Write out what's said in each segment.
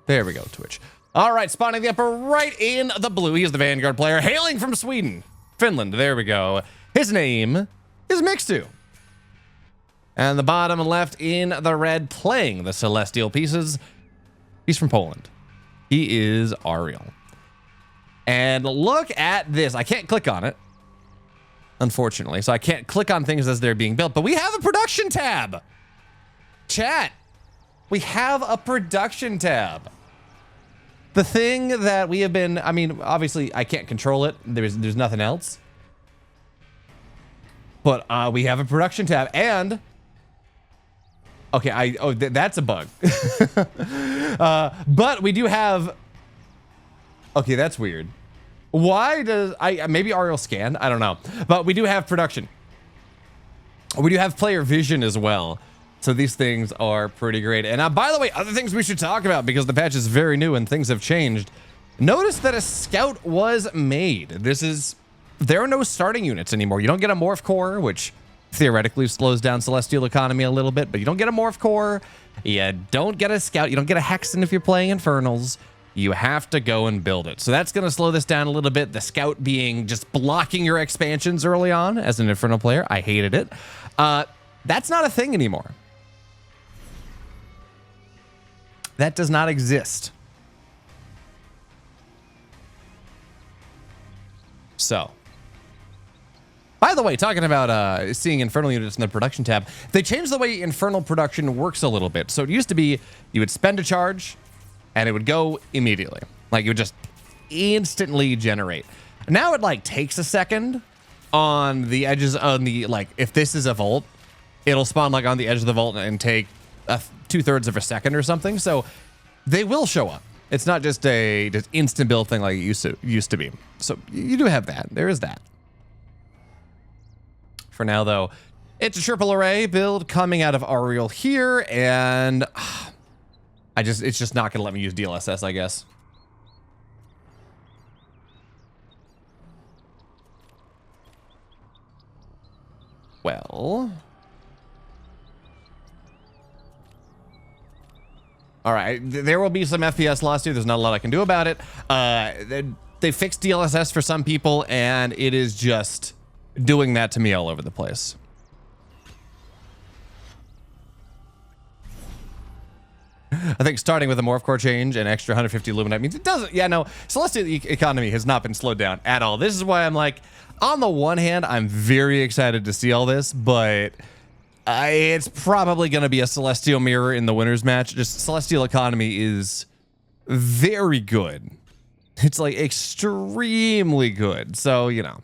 There we go, Twitch. All right, spawning the upper right in the blue. He is the Vanguard player, hailing from Sweden. Finland, there we go. His name is Mixu. And the bottom left in the red, playing the Celestial pieces. He's from Poland. He is Aureil. And look at this. I can't click on it, unfortunately. So I can't click on things as they're being built. But we have a production tab. Chat. We have a production tab. The thing that we have been, I mean, obviously I can't control it. There's nothing else. But we have a production tab and okay, that's a bug. But we do have, okay, that's weird. Why does, maybe Aureil scanned? I don't know. But we do have production. We do have player vision as well. So these things are pretty great. And by the way, other things we should talk about because the patch is very new and things have changed. Notice that a scout was made. There are no starting units anymore. You don't get a morph core, which theoretically slows down Celestial economy a little bit, but you don't get a morph core. You don't get a scout. You don't get a hexen if you're playing Infernals. You have to go and build it. So that's going to slow this down a little bit. The scout being just blocking your expansions early on as an Infernal player. I hated it. That's not a thing anymore. That does not exist. So, by the way, talking about seeing Infernal units in the production tab, they changed the way Infernal production works a little bit. So it used to be you would spend a charge and it would go immediately. Like it would just instantly generate. Now it like takes a second on the edges on the, like if this is a vault, it'll spawn like on the edge of the vault and take 2/3 of a second or something. So they will show up. It's not just a instant build thing like it used to be. So you do have that. There is that. For now, though, it's a triple array build coming out of Aureil here, and it's just not gonna let me use DLSS, I guess. Well. All right, there will be some FPS loss here. There's not a lot I can do about it. They fixed DLSS for some people, and it is just doing that to me all over the place. I think starting with a morph core change and extra 150 Luminite means it doesn't. Yeah, no, Celestial economy has not been slowed down at all. This is why I'm like, on the one hand, I'm very excited to see all this, but it's probably going to be a Celestial mirror in the winners match. Just Celestial economy is very good. It's like extremely good. So, you know.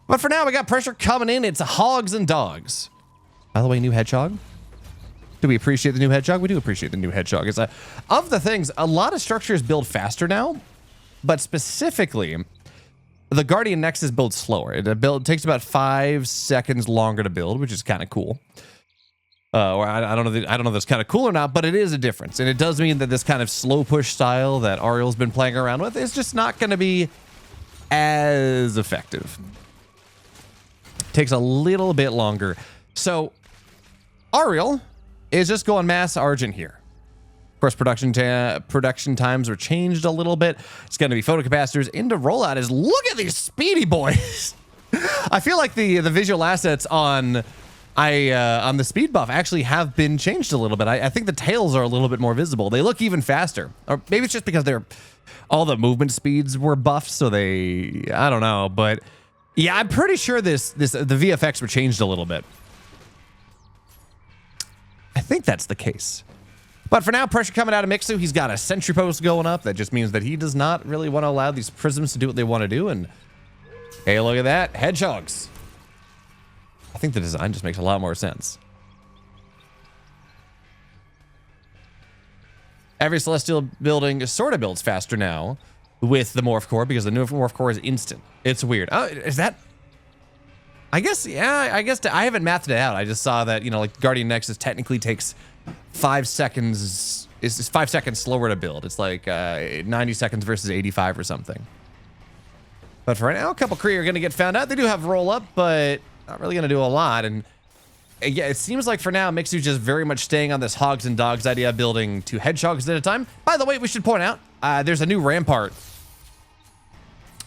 But for now, we got pressure coming in. It's hogs and dogs. By the way, new hedgehog. Do we appreciate the new hedgehog? We do appreciate the new hedgehog. It's of the things, a lot of structures build faster now, but specifically, the Guardian Nexus builds slower. It takes about 5 seconds longer to build, which is kind of cool. Or I don't know if that's kind of cool or not, but it is a difference. And it does mean that this kind of slow push style that Aureil's been playing around with is just not going to be as effective. Takes a little bit longer. So Aureil is just going mass Argent here. Of course, production times were changed a little bit. It's going to be photocapacitors into rollout. Is look at these speedy boys. I feel like the visual assets on the speed buff actually have been changed a little bit. I think the tails are a little bit more visible. They look even faster, or maybe it's just because all the movement speeds were buffed, so I don't know, but yeah, I'm pretty sure the VFX were changed a little bit. I think that's the case. But for now, pressure coming out of Mixu. He's got a sentry post going up. That just means that he does not really want to allow these prisms to do what they want to do. And hey, look at that. Hedgehogs. I think the design just makes a lot more sense. Every Celestial building sort of builds faster now with the Morph Core because the new Morph Core is instant. It's weird. Oh, is that... I guess, yeah, I guess I haven't mathed it out. I just saw that, you know, like Guardian Nexus technically takes 5 seconds, is 5 seconds slower to build. It's like 90 seconds versus 85 or something. But for right now, a couple Kree are going to get found out. They do have roll up, but not really going to do a lot. And yeah, it seems like for now, Mixu's just very much staying on this hogs and dogs idea, building 2 hedgehogs at a time. By the way, we should point out, there's a new rampart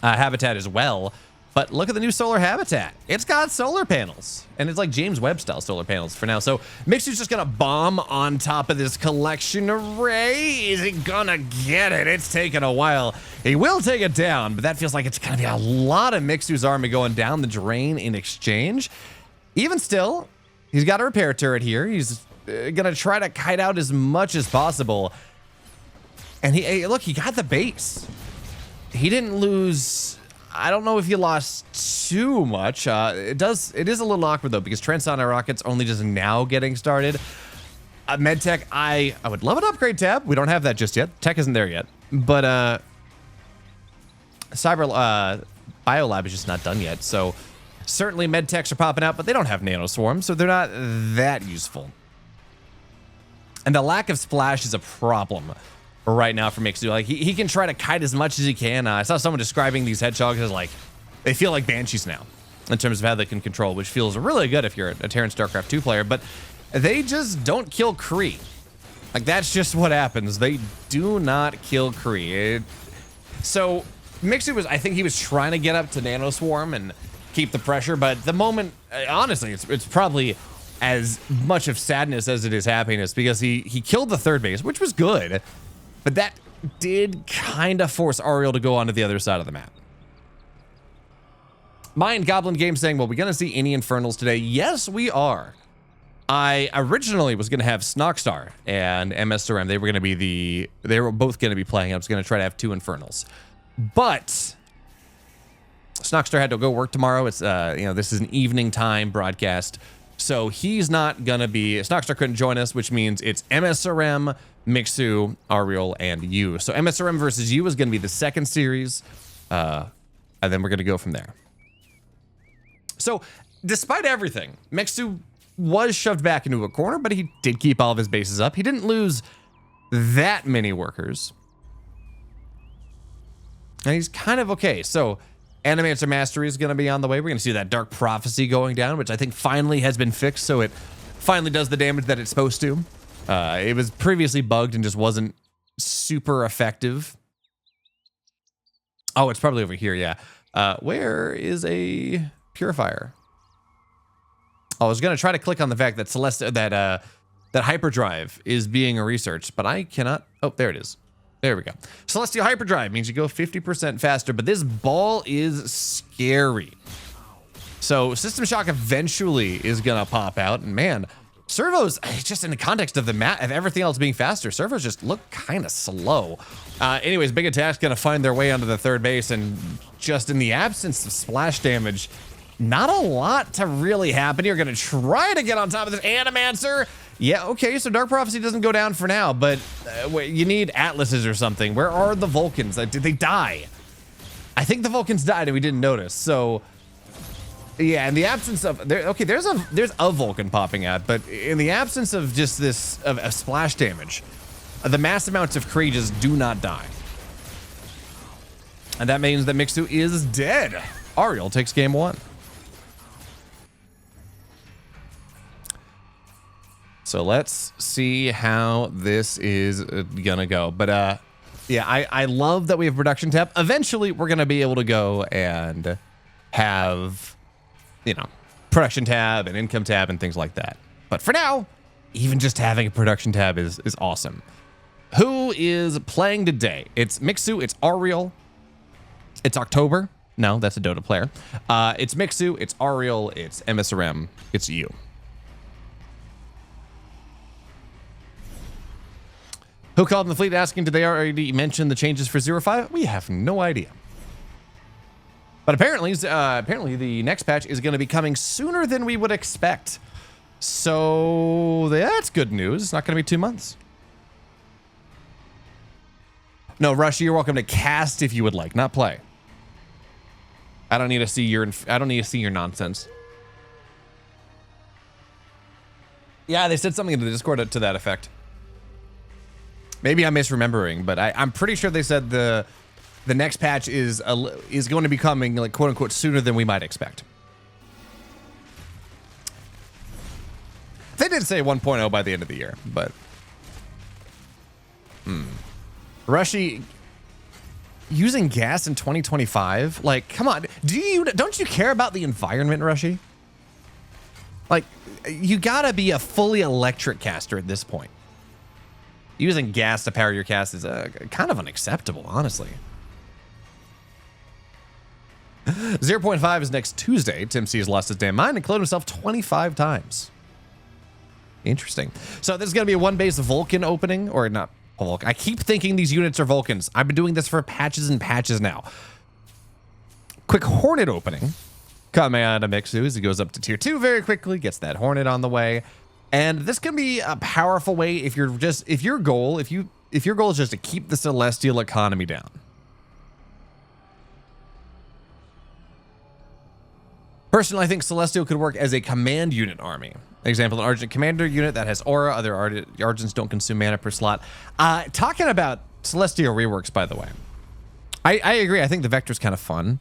habitat as well. But look at the new solar habitat. It's got solar panels. And it's like James Webb style solar panels for now. So Mixu's just gonna bomb on top of this collection array. Is he gonna get it? It's taken a while. He will take it down, but that feels like it's gonna be a lot of Mixu's army going down the drain in exchange. Even still, he's got a repair turret here. He's gonna try to kite out as much as possible. And hey, look, he got the base. He didn't lose. I don't know if he lost too much. It is a little awkward though, because Transonic rockets only just now getting started. Medtech, I would love an upgrade tab. We don't have that just yet. Tech isn't there yet. But Cyber Biolab is just not done yet. So certainly medtechs are popping out, but they don't have nanoswarms, so they're not that useful. And the lack of splash is a problem right now for Mixu. Like he can try to kite as much as he can. I saw someone describing these hedgehogs as like, they feel like banshees now in terms of how they can control, which feels really good if you're a Terran StarCraft 2 player, but they just don't kill Kree. Like that's just what happens. They do not kill Kree. So Mixu I think he was trying to get up to nanoswarm and keep the pressure, but the moment, honestly, it's probably as much of sadness as it is happiness, because he killed the 3rd base, which was good. But that did kind of force Aureil to go onto the other side of the map. Mind Goblin Game saying, well, we going to see any Infernals today? Yes, we are. I originally was going to have Snockstar and MSRM. They were both going to be playing. I was going to try to have 2 Infernals. But Snockstar had to go work tomorrow. It's, this is an evening time broadcast. So he's not going to be, Snockstar couldn't join us, which means it's MSRM, Mixu, Aureil, and you. So MSRM versus you is going to be the 2nd series, and then we're going to go from there. So despite everything, Mixu was shoved back into a corner, but he did keep all of his bases up. He didn't lose that many workers. And he's kind of okay. So Animancer Mastery is going to be on the way. We're going to see that Dark Prophecy going down, which I think finally has been fixed, so it finally does the damage that it's supposed to. It was previously bugged and just wasn't super effective. Oh, it's probably over here, yeah. Where is a Purifier? Oh, I was going to try to click on the fact that that Hyperdrive is being researched, but I cannot. Oh, there it is. There we go. Celestial Hyperdrive means you go 50% faster, but this ball is scary. So System Shock eventually is going to pop out, and man, servos, just in the context of the map, of everything else being faster, servos just look kind of slow. Anyways, Big Attack's going to find their way onto the 3rd base, and just in the absence of splash damage, not a lot to really happen. You're going to try to get on top of this Animancer. Yeah, okay, so Dark Prophecy doesn't go down for now, but you need Atlases or something. Where are the Vulcans? Did they die? I think the Vulcans died and we didn't notice. So, yeah, in the absence of... there's a Vulcan popping out, but in the absence of just this... of splash damage, the mass amounts of Kree just do not die. And that means that Mixu is dead. Aureil takes game 1. So let's see how this is gonna go. But yeah, I love that we have production tab. Eventually, we're gonna be able to go and have, production tab and income tab and things like that. But for now, even just having a production tab is awesome. Who is playing today? It's Mixu, it's Aureil, it's October. No, that's a Dota player. It's Mixu, it's Aureil, it's MSRM, it's you. Who called in the fleet asking, did they already mention the changes for 0.5? We have no idea. But apparently the next patch is going to be coming sooner than we would expect. So that's good news. It's not going to be 2 months. No, Rush, you're welcome to cast if you would like, not play. I don't need to see your nonsense. Yeah, they said something in the Discord to that effect. Maybe I'm misremembering, but I'm pretty sure they said the next patch is going to be coming, like, quote unquote, sooner than we might expect. could say 1.0 by the end of the year, but Rushy using gas in 2025? Like, come on. Don't you care about the environment, Rushy? Like, you gotta be a fully electric caster at this point. Using gas to power your cast is kind of unacceptable, honestly. 0.5 is next Tuesday. Tim C has lost his damn mind and cloned himself 25 times. Interesting. So this is going to be a one base Vulcan opening, or not Vulcan. I keep thinking these units are Vulcans. I've been doing this for patches and patches now. Quick Hornet opening. Coming out of Mixu as he goes up to tier 2 very quickly, gets that Hornet on the way. And this can be a powerful way if your goal is just to keep the Celestial economy down. Personally, I think Celestial could work as a command unit army. Example, an Argent commander unit that has aura. Other Argents don't consume mana per slot. Talking about Celestial reworks, by the way. I agree. I think the Vector's kind of fun.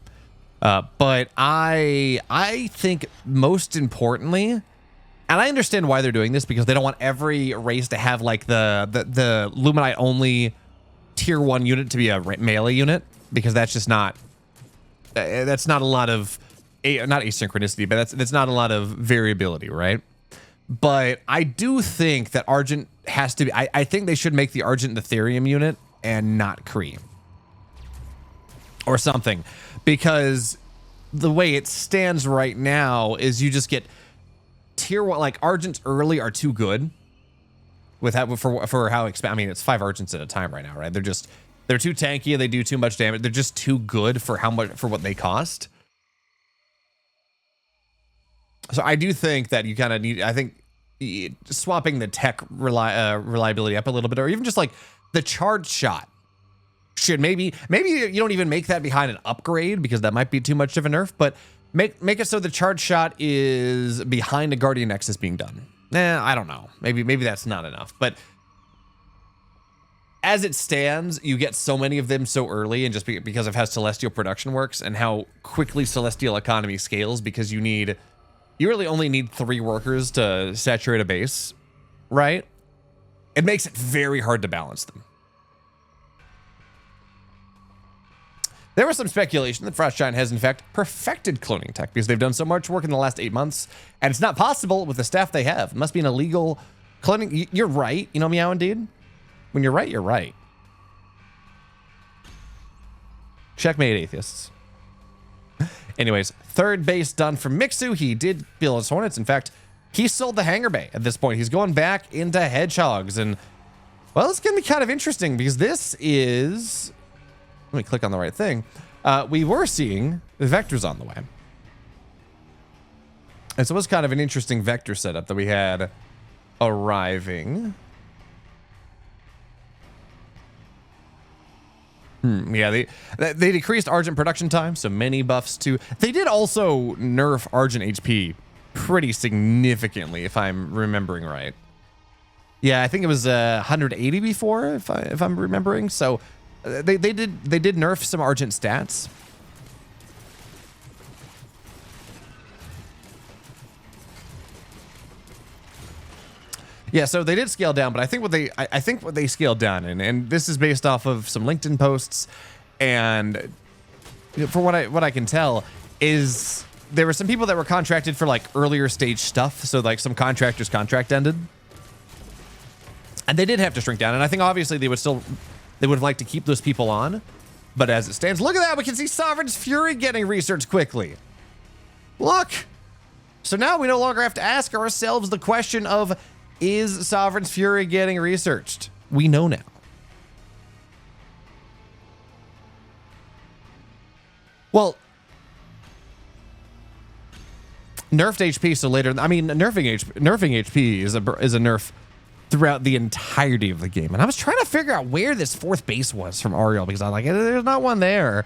But I think most importantly, and I understand why they're doing this, because they don't want every race to have like the Luminite only tier 1 unit to be a melee unit, because that's just not that's not a lot of not asynchronicity, but that's not a lot of variability, right? But I do think that Argent has to be, I think they should make the Argent the Therium unit and not Kree or something, because the way it stands right now is you just get tier 1, like Argents early are too good with how, for how I mean, it's 5 Argents at a time right now, right? They're too tanky and they do too much damage. They're just too good for what they cost. So I do think that you kind of need, I think swapping the tech reliability up a little bit, or even just like the charge shot should maybe you don't even make that behind an upgrade, because that might be too much of a nerf, but make it so the charge shot is behind a Guardian Nexus being done. I don't know. Maybe that's not enough, but as it stands, you get so many of them so early, and just because of how Celestial production works and how quickly Celestial economy scales, because you really only need 3 workers to saturate a base, right? It makes it very hard to balance them. There was some speculation that Frost Giant has in fact perfected cloning tech, because they've done so much work in the last 8 months, and it's not possible with the staff they have. It must be an illegal cloning. You're right, you know, Meow Indeed? When you're right, you're right. Checkmate, atheists. Anyways, third base done for Mixu. He did build his Hornets. In fact, he sold the Hangar Bay at this point. He's going back into Hedgehogs. And, well, it's going to be kind of interesting, because this is... Let me click on the right thing. We were seeing the Vectors on the way. And so it was kind of an interesting Vector setup that we had arriving. Yeah, they decreased Argent production time, so many buffs too. They did also nerf Argent HP pretty significantly, if I'm remembering right. Yeah, I think it was 180 before, if I'm remembering. So they did nerf some Argent stats. Yeah, so they did scale down, but I think what they scaled down, and this is based off of some LinkedIn posts, and for what I can tell, is there were some people that were contracted for like earlier stage stuff, so like some contractors' contract ended, and they did have to shrink down. And I think obviously they would have liked to keep those people on, but as it stands, look at that, we can see Sovereign's Fury getting researched quickly. Look, so now we no longer have to ask ourselves the question of, is Sovereign's Fury getting researched? We know now. Well, nerfed HP, so later, I mean, nerfing HP is a nerf throughout the entirety of the game. And I was trying to figure out where this 4th base was from Aureil, because I'm like, there's not one there.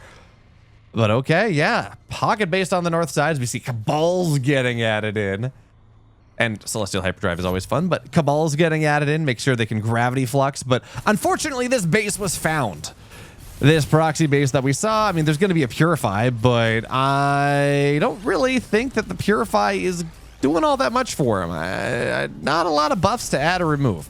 But okay, yeah. Pocket based on the north sides, we see Cabal's getting added in. And Celestial Hyperdrive is always fun, but Cabal's getting added in, make sure they can gravity flux. But unfortunately, this base was found. This proxy base that we saw, I mean, there's going to be a Purify, but I don't really think that the Purify is doing all that much for him. Not a lot of buffs to add or remove.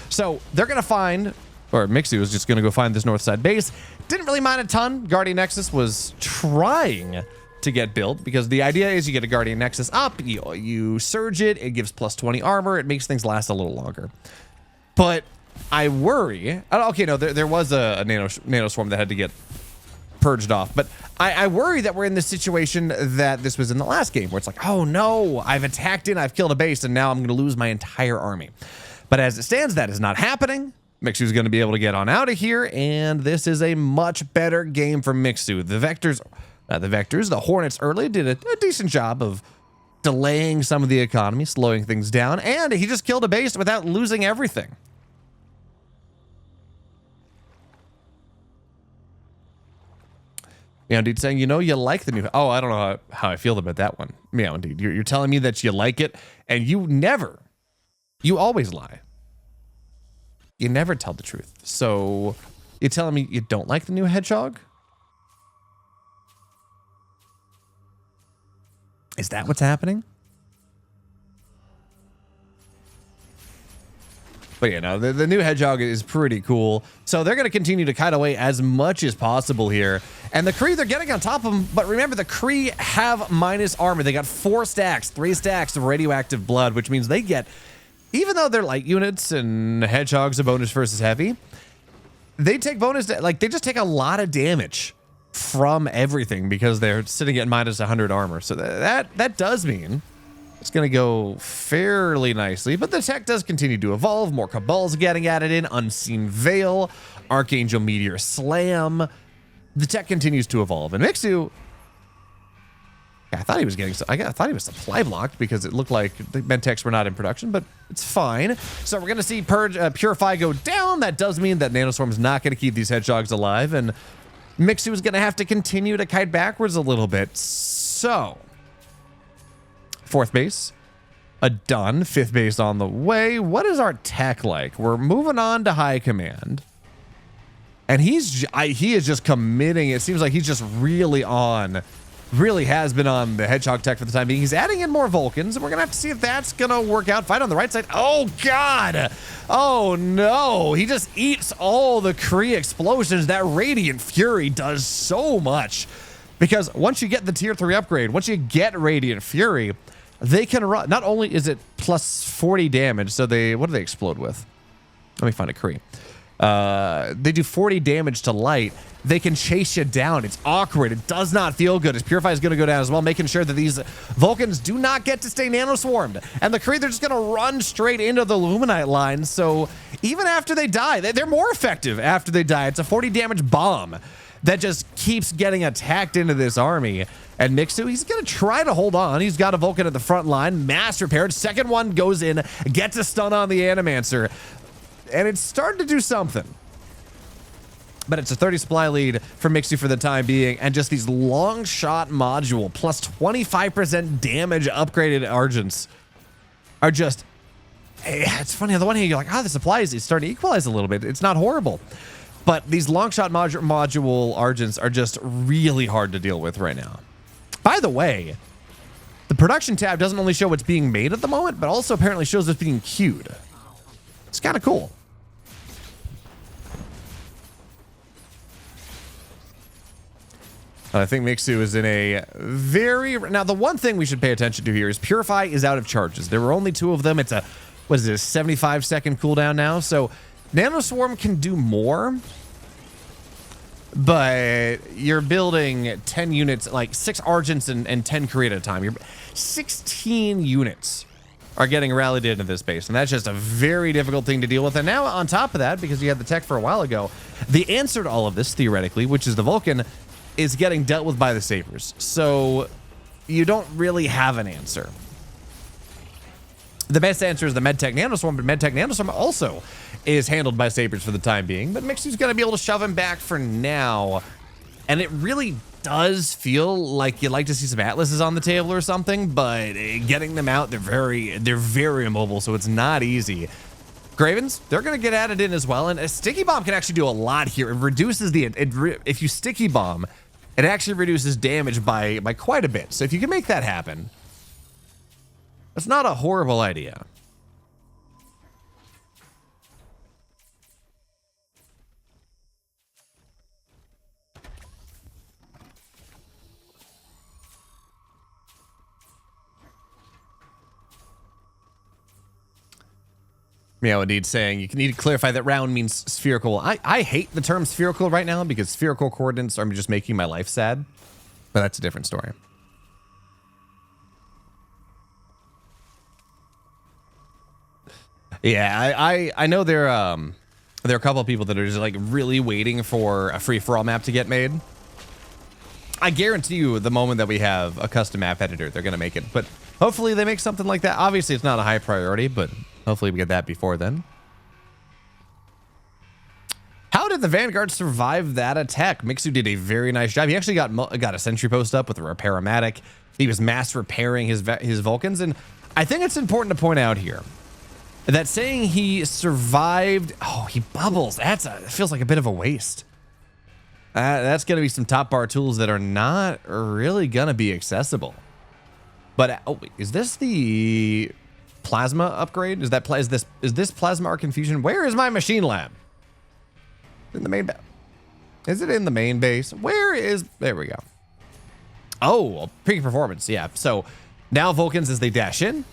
So they're going to find, or Mixu is just going to go find this north side base. Didn't really mind a ton. Guardian Nexus was trying to get built because the idea is you get a Guardian Nexus up, you surge it, it gives plus 20 armor, it makes things last a little longer. But I worry, okay, no, there was a nano swarm that had to get purged off, but I worry that we're in this situation that this was in the last game where it's like, oh no, I've attacked in, I've killed a base, and now I'm going to lose my entire army. But as it stands, that is not happening. Mixu's going to be able to get on out of here, and this is a much better game for Mixu. The Hornets early did a decent job of delaying some of the economy, slowing things down, and he just killed a base without losing everything. Yeah, indeed, saying, you know, you like the new... Oh, I don't know how I feel about that one. Yeah, indeed. You're telling me that you like it, and you always lie. You never tell the truth. So you're telling me you don't like the new hedgehog? Is that what's happening? But yeah, no, the new hedgehog is pretty cool. So they're going to continue to kite away as much as possible here. And the Kree, they're getting on top of them. But remember, the Kree have minus armor. They got 4 stacks, 3 stacks of radioactive blood, which means they get, even though they're light units and hedgehogs are bonus versus heavy, they take bonus, like they just take a lot of damage from everything because they're sitting at minus 100 armor. So that does mean it's going to go fairly nicely, but the tech does continue to evolve. More Cabal's getting added in. Unseen Veil, Archangel Meteor Slam. The tech continues to evolve. And Mixu, I thought he was supply blocked because it looked like the med techs were not in production, but it's fine. So we're going to see Purify go down. That does mean that Nanoswarm is not going to keep these hedgehogs alive, and Mixu is going to have to continue to kite backwards a little bit. So 4th base, done. 5th base on the way. What is our tech like? We're moving on to high command. And he is just committing. It seems like he's just really has been on the hedgehog tech for the time being. He's adding in more Vulcans, and we're going to have to see if that's going to work out. Fight on the right side. Oh, God. Oh, no. He just eats all the Kree explosions. That Radiant Fury does so much. Because once you get the tier 3 upgrade, once you get Radiant Fury, they can run. Not only is it plus 40 damage, so what do they explode with? Let me find a Kree. They do 40 damage to light. They can chase you down. It's awkward. It does not feel good. As Purify is going to go down as well, making sure that these Vulcans do not get to stay nanoswarmed. And the Kree, they're just going to run straight into the Luminite line. So even after they die, they're more effective after they die. It's a 40 damage bomb that just keeps getting attacked into this army. And Mixu, he's going to try to hold on. He's got a Vulcan at the front line. Mass repaired. Second one goes in, gets a stun on the Animancer. And it's starting to do something. But it's a 30 supply lead for Mixu for the time being. And just these long shot module plus 25% damage upgraded Argents are just... It's funny. On the one hand, you're like, the supply is starting to equalize a little bit. It's not horrible. But these long shot module Argents are just really hard to deal with right now. By the way, the production tab doesn't only show what's being made at the moment, but also apparently shows what's being queued. It's kind of cool. I think Mixu is in a very... Now, the one thing we should pay attention to here is Purify is out of charges. There were only 2 of them. It's a 75-second cooldown now. So Nanoswarm can do more, but you're building 10 units, like 6 Argents and 10 Kree at a time. You're 16 units are getting rallied into this base, and that's just a very difficult thing to deal with. And now on top of that, because you had the tech for a while ago, the answer to all of this, theoretically, which is the Vulcan, is getting dealt with by the Sabers. So you don't really have an answer. The best answer is the MedTech Nanoswarm, but MedTech Nanoswarm also is handled by Sabers for the time being. But Mixu's going to be able to shove him back for now. And it really does feel like you'd like to see some Atlases on the table or something, but getting them out, they're very immobile, so it's not easy. Gravens, they're going to get added in as well, and a Sticky Bomb can actually do a lot here. It reduces if you Sticky Bomb, it actually reduces damage by quite a bit. So if you can make that happen, It's not a horrible idea. Meow indeed saying you need to clarify that round means spherical. I hate the term spherical right now because spherical coordinates are just making my life sad. But that's a different story. Yeah, I know there are a couple of people that are just like really waiting for a free-for-all map to get made. I guarantee you the moment that we have a custom map editor, they're going to make it. But hopefully they make something like that. Obviously, it's not a high priority, but hopefully we get that before then. How did the Vanguard survive that attack? Mixu did a very nice job. He actually got a sentry post up with a repair-o-matic. He was mass repairing his Vulcans. And I think it's important to point out here that saying he survived... Oh, he bubbles. It feels like a bit of a waste. That's going to be some top bar tools that are not really going to be accessible. But oh, wait, is this the plasma upgrade? Is this plasma arc infusion? Where is my machine lab? In the main base. Is it in the main base? Where is... There we go. Oh, peak performance. Yeah. So now Vulcans, as they dash in.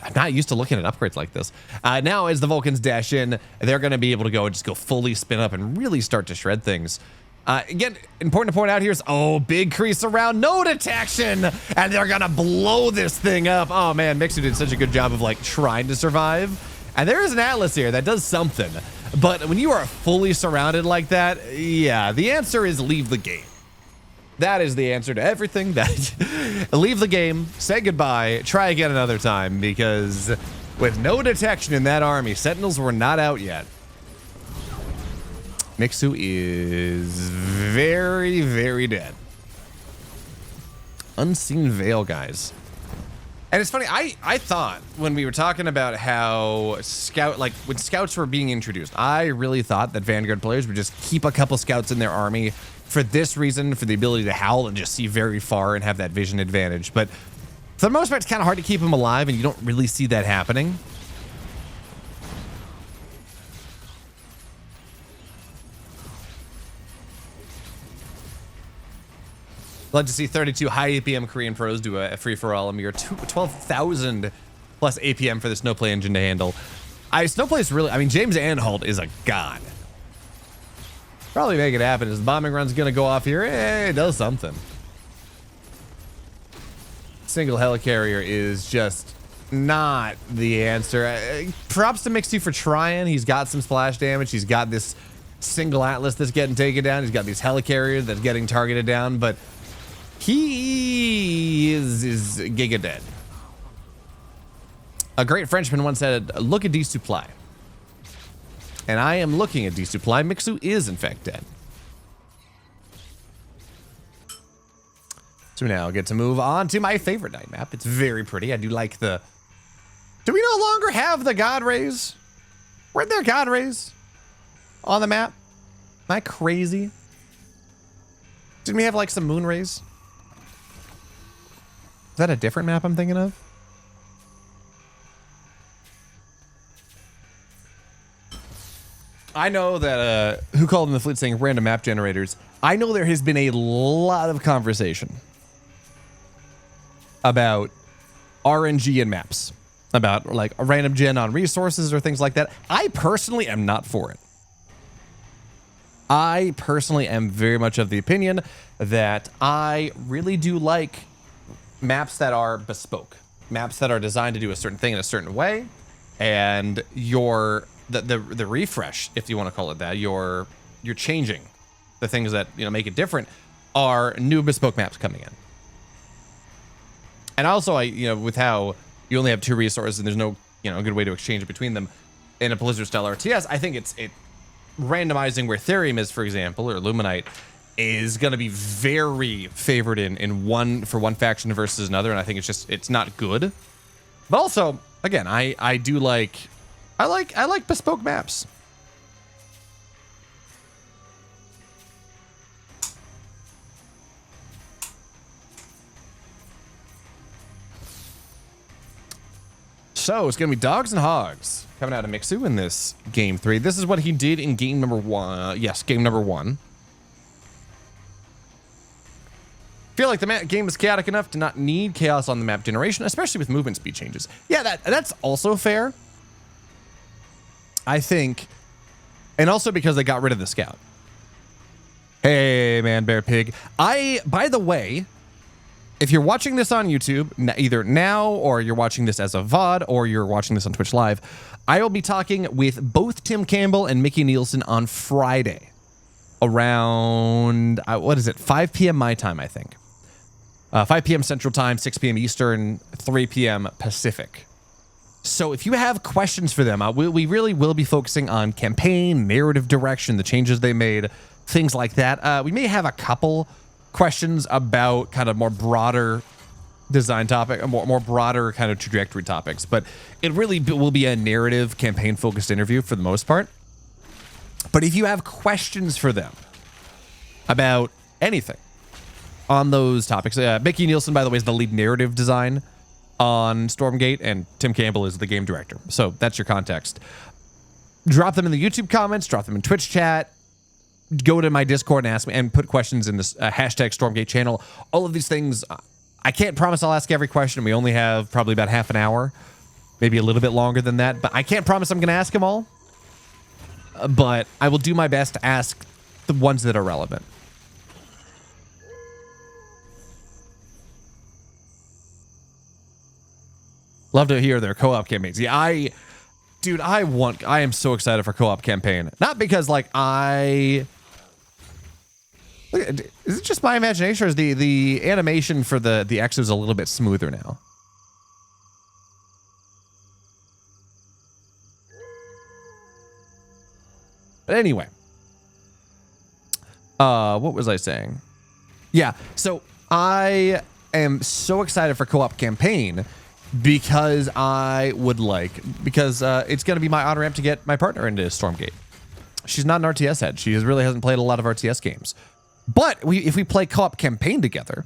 I'm not used to looking at upgrades like this. Now, as the Vulcans dash in, they're going to be able to go fully spin up and really start to shred things. Again, important to point out here is, oh, big crease around, no detection, and they're going to blow this thing up. Oh, man, Mixu did such a good job of, like, trying to survive. And there is an Atlas here that does something. But when you are fully surrounded like that, yeah, the answer is leave the game. That is the answer to everything. That leave the game, say goodbye, try again another time, because with no detection in that army, Sentinels were not out yet. Mixu is very, very dead. Unseen Veil, guys. And it's funny, I thought when we were talking about how when scouts were being introduced, I really thought that Vanguard players would just keep a couple scouts in their army for this reason, for the ability to howl and just see very far and have that vision advantage. But for the most part, it's kind of hard to keep them alive, and you don't really see that happening. Love to see 32 high APM Korean pros do a free-for-all. A mere 12,000 plus APM for the Snowplay engine to handle. Snowplay is really... I mean, James Anhalt is a god. Probably make it happen. His bombing run's going to go off here. It does something. Single helicarrier is just not the answer. Props to Mixu for trying. He's got some splash damage. He's got this single Atlas that's getting taken down. He's got these helicarriers that's getting targeted down, but he is giga dead. A great Frenchman once said, look at desupply. And I am looking at desupply. Mixu is in fact dead. So now I get to move on to my favorite night map. It's very pretty. I do like the... Do we no longer have the God Rays? Weren't there God Rays on the map? Am I crazy? Didn't we have like some moon rays? Is that a different map I'm thinking of? I know that, who called in the fleet saying random map generators? I know there has been a lot of conversation about RNG and maps, about like a random gen on resources or things like that. I personally am not for it. I personally am very much of the opinion that I really do like maps that are bespoke, maps that are designed to do a certain thing in a certain way, and the refresh, if you want to call it that, you're changing the things that make it different, are new bespoke maps coming in. And also, with how you only have 2 resources and there's no good way to exchange between them in a Blizzard style RTS, I think it randomizing where Therium is, for example, or Luminite, is going to be very favored in one faction versus another, and I think it's not good. But also, again, I like bespoke maps. So it's going to be Dogs and Hogs coming out of Mixu in this game 3. This is what he did in game number 1. Yes, game number 1. Feel like the game is chaotic enough to not need chaos on the map generation, especially with movement speed changes. Yeah, that's also fair. I think, and also because they got rid of the scout. Hey, man, Bear Pig. By the way, if you're watching this on YouTube, either now or you're watching this as a VOD or you're watching this on Twitch Live, I will be talking with both Tim Campbell and Mickey Nielsen on Friday around, 5 p.m. my time, I think. 5 p.m. Central Time, 6 p.m. Eastern, 3 p.m. Pacific. So if you have questions for them, we really will be focusing on campaign, narrative direction, the changes they made, things like that. We may have a couple questions about kind of more broader design topic, more broader kind of trajectory topics, but it really will be a narrative, campaign-focused interview for the most part. But if you have questions for them about anything on those topics, Mickey Nielsen, by the way, is the lead narrative design on Stormgate, and Tim Campbell is the game director. So that's your context. Drop them in the YouTube comments, drop them in Twitch chat, go to my Discord and ask me, and put questions in this hashtag Stormgate channel. All of these things, I can't promise I'll ask every question. We only have probably about half an hour, maybe a little bit longer than that, but I can't promise I'm going to ask them all. But I will do my best to ask the ones that are relevant. Love to hear their co-op campaigns. Yeah, I am so excited for co-op campaign. Not because is it just my imagination, or is the animation for the Exos a little bit smoother now? But anyway, what was I saying? Yeah, so I am so excited for co-op campaign because it's going to be my on-ramp to get my partner into Stormgate. She's not an RTS head. She really hasn't played a lot of RTS games. But if we play co-op campaign together,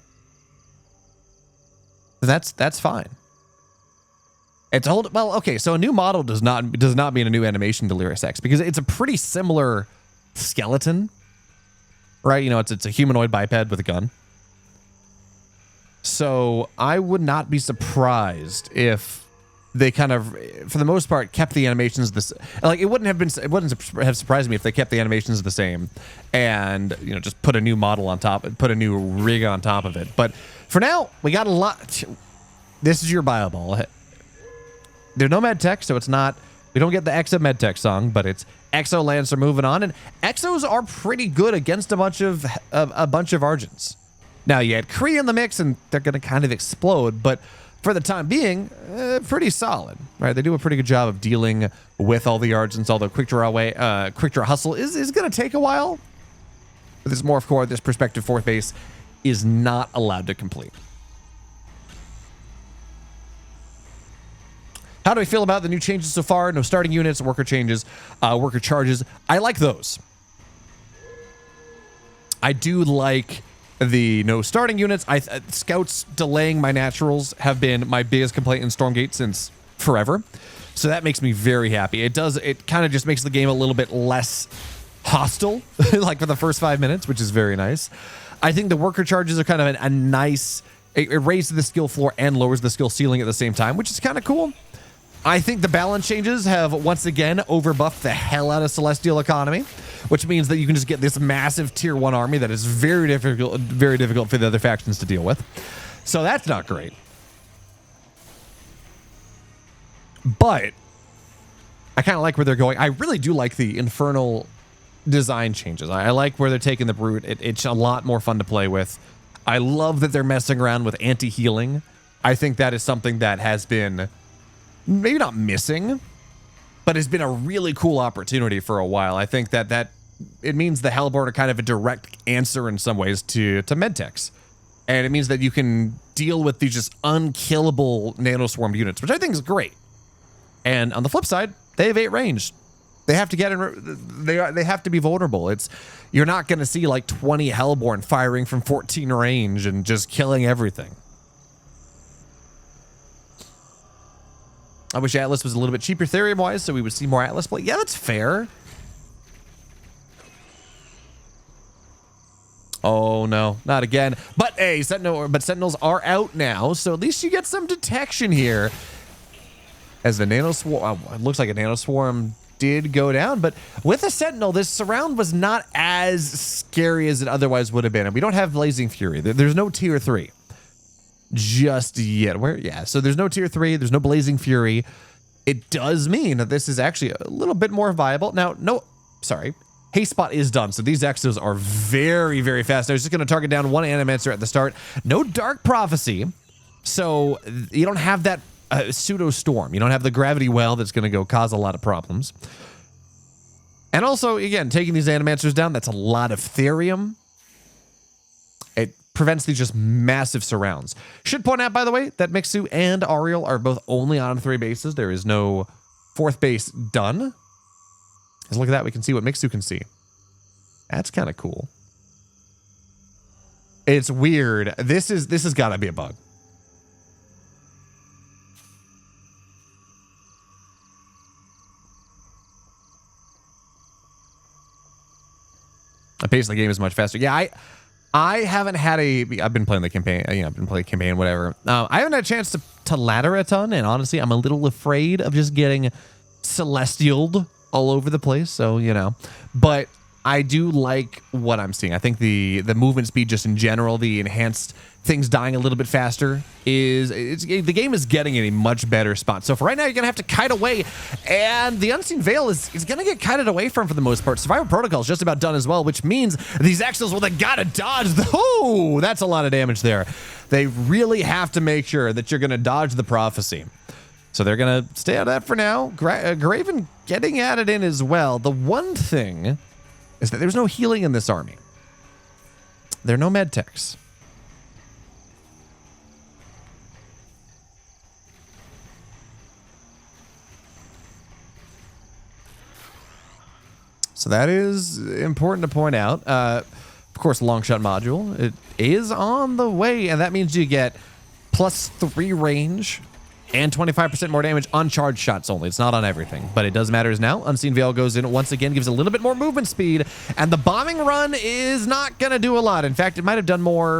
that's fine. So a new model does not mean a new animation to Lyris X, because it's a pretty similar skeleton, right? You know, it's a humanoid biped with a gun. So I would not be surprised if they kind of, for the most part, kept the animations it wouldn't have surprised me if they kept the animations the same, and just put a new model on top, put a new rig on top of it. But for now, we got a lot. This is your bio ball. There's no medtech, so it's not. We don't get the Exo medtech song, but it's Exo Lancer moving on, and Exos are pretty good against a bunch of Argents. Now, you had Kree in the mix, and they're going to kind of explode, but for the time being, pretty solid, right? They do a pretty good job of dealing with all the Argents, although Quick Draw Hustle is going to take a while. But this Morph Core, this Perspective Fourth Base, is not allowed to complete. How do I feel about the new changes so far? No starting units, worker changes, worker charges. I like those. I do like the no starting units. Scouts delaying my naturals have been my biggest complaint in Stormgate since forever. So that makes me very happy. It kind of just makes the game a little bit less hostile, like for the first 5 minutes, which is very nice. I think the worker charges are kind of a nice, it raises the skill floor and lowers the skill ceiling at the same time, which is kind of cool. I think the balance changes have once again overbuffed the hell out of Celestial Economy, which means that you can just get this massive tier 1 army that is very difficult for the other factions to deal with. So that's not great. But I kind of like where they're going. I really do like the Infernal design changes. I like where they're taking the Brute. It's a lot more fun to play with. I love that they're messing around with anti-healing. I think that is something that has been maybe not missing, but has been a really cool opportunity for a while. I think that it means the Hellborn are kind of a direct answer in some ways to Medtechs. And it means that you can deal with these just unkillable nanoswarm units, which I think is great. And on the flip side, they have 8 range. They have to get in. They have to be vulnerable. You're not going to see like 20 Hellborn firing from 14 range and just killing everything. I wish Atlas was a little bit cheaper Therium-wise, so we would see more Atlas play. Yeah, that's fair. Oh, no, not again. But, hey, Sentinels are out now, so at least you get some detection here. As the Nanoswarm, it looks like a Nanoswarm did go down, but with a Sentinel, this surround was not as scary as it otherwise would have been. And we don't have Blazing Fury. There's no tier 3 just yet. Yeah, so there's no tier 3. There's no Blazing Fury. It does mean that this is actually a little bit more viable. Now, Haste Spot is done, so these Exos are very, very fast. I was just going to target down one Animancer at the start. No Dark Prophecy, so you don't have that pseudo storm. You don't have the gravity well that's going to go cause a lot of problems. And also, again, taking these Animancers down, that's a lot of Therium. It prevents these just massive surrounds. Should point out, by the way, that Mixu and Aureil are both only on 3 bases. There is no 4th base done. Because look at that, we can see what Mixu can see. That's kind of cool. It's weird. This has got to be a bug. The pace of the game is much faster. Yeah, I haven't had I've been playing the campaign, I've been playing campaign, whatever. I haven't had a chance to ladder a ton, and honestly, I'm a little afraid of just getting celestialed all over the place, so, But I do like what I'm seeing. I think the movement speed just in general, the enhanced things dying a little bit faster, the game is getting in a much better spot. So for right now, you're going to have to kite away, and the Unseen Veil is going to get kited away from for the most part. Survival Protocol is just about done as well, which means these Exos, well, they got to dodge. Oh, that's a lot of damage there. They really have to make sure that you're going to dodge the Prophecy. So they're going to stay out of that for now. Graven getting at it in as well. The one thing is that there's no healing in this army. There are no med techs. So that is important to point out. Of course, long shot module. It is on the way, and that means you get +3 range and 25% more damage on charged shots only. It's not on everything, but it does matter as now. Unseen Veil goes in once again, gives a little bit more movement speed, and the bombing run is not going to do a lot. In fact, it might have done more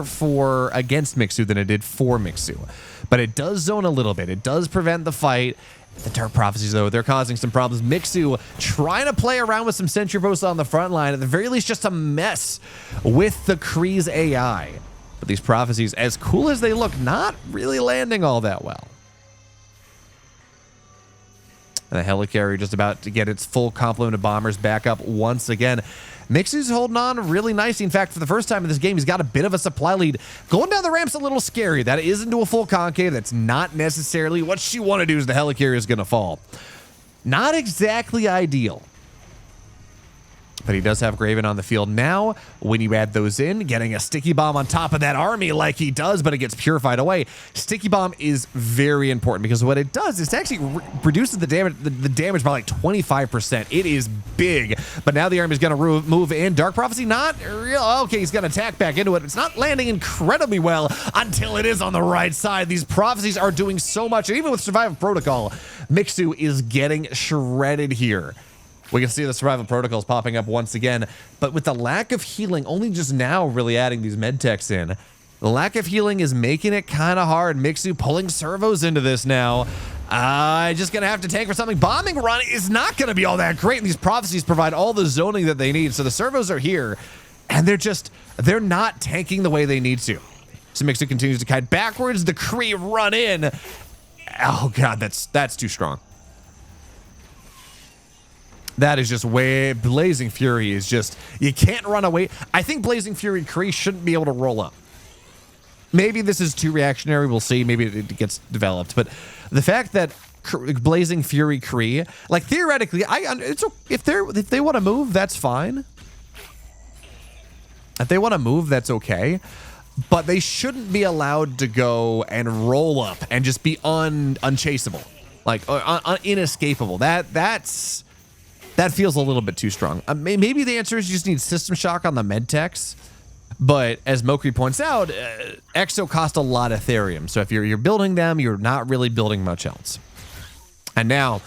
against Mixu than it did for Mixu, but it does zone a little bit. It does prevent the fight. The Dark Prophecies, though, they're causing some problems. Mixu trying to play around with some sentry posts on the front line. At the very least, just a mess with the Kree's AI. But these Prophecies, as cool as they look, not really landing all that well. And the Helicarrier just about to get its full complement of bombers back up once again. Mixu's holding on really nice. In fact, for the first time in this game, he's got a bit of a supply lead. Going down the ramp's a little scary. That is into a full concave. That's not necessarily what you want to do, as the Helicarrier is going to fall. Not exactly ideal. But he does have Graven on the field now. When you add those in, getting a Sticky Bomb on top of that army like he does, but it gets purified away. Sticky Bomb is very important because what it does is it actually reduces the damage by like 25%. It is big, but now the army is going to move in. Dark Prophecy, not real. Okay, he's going to attack back into it. It's not landing incredibly well until it is on the right side. These Prophecies are doing so much. And even with Survival Protocol, Mixu is getting shredded here. We can see the Survival Protocols popping up once again, but with the lack of healing, only just now really adding these med techs in, the lack of healing is making it kind of hard. Mixu pulling servos into this now. Just going to have to tank for something. Bombing run is not going to be all that great, and these Prophecies provide all the zoning that they need, so the servos are here, and they're not tanking the way they need to. So Mixu continues to kite backwards. The Kree run in. Oh, God, that's too strong. That is just way... Blazing Fury is just... You can't run away. I think Blazing Fury Kree shouldn't be able to roll up. Maybe this is too reactionary. We'll see. Maybe it gets developed. But the fact that Blazing Fury Kree... Like, theoretically, if they want to move, that's fine. If they want to move, that's okay. But they shouldn't be allowed to go and roll up and just be unchaseable. Like, inescapable. That feels a little bit too strong. Maybe the answer is you just need System Shock on the med techs. But as Mokri points out, Exo cost a lot of Therium. So if you're building them, you're not really building much else. And now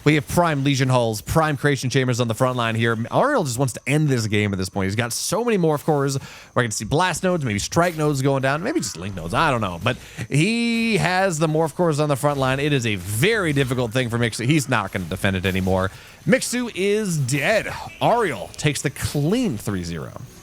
we have prime Legion hulls, prime creation chambers on the front line here. Aureil just wants to end this game at this point. He's got so many morph cores. We're going to see blast nodes, maybe strike nodes going down, maybe just link nodes. I don't know. But he has the morph cores on the front line. It is a very difficult thing for Mixu. He's not going to defend it anymore. Mixu is dead. Aureil takes the clean 3-0.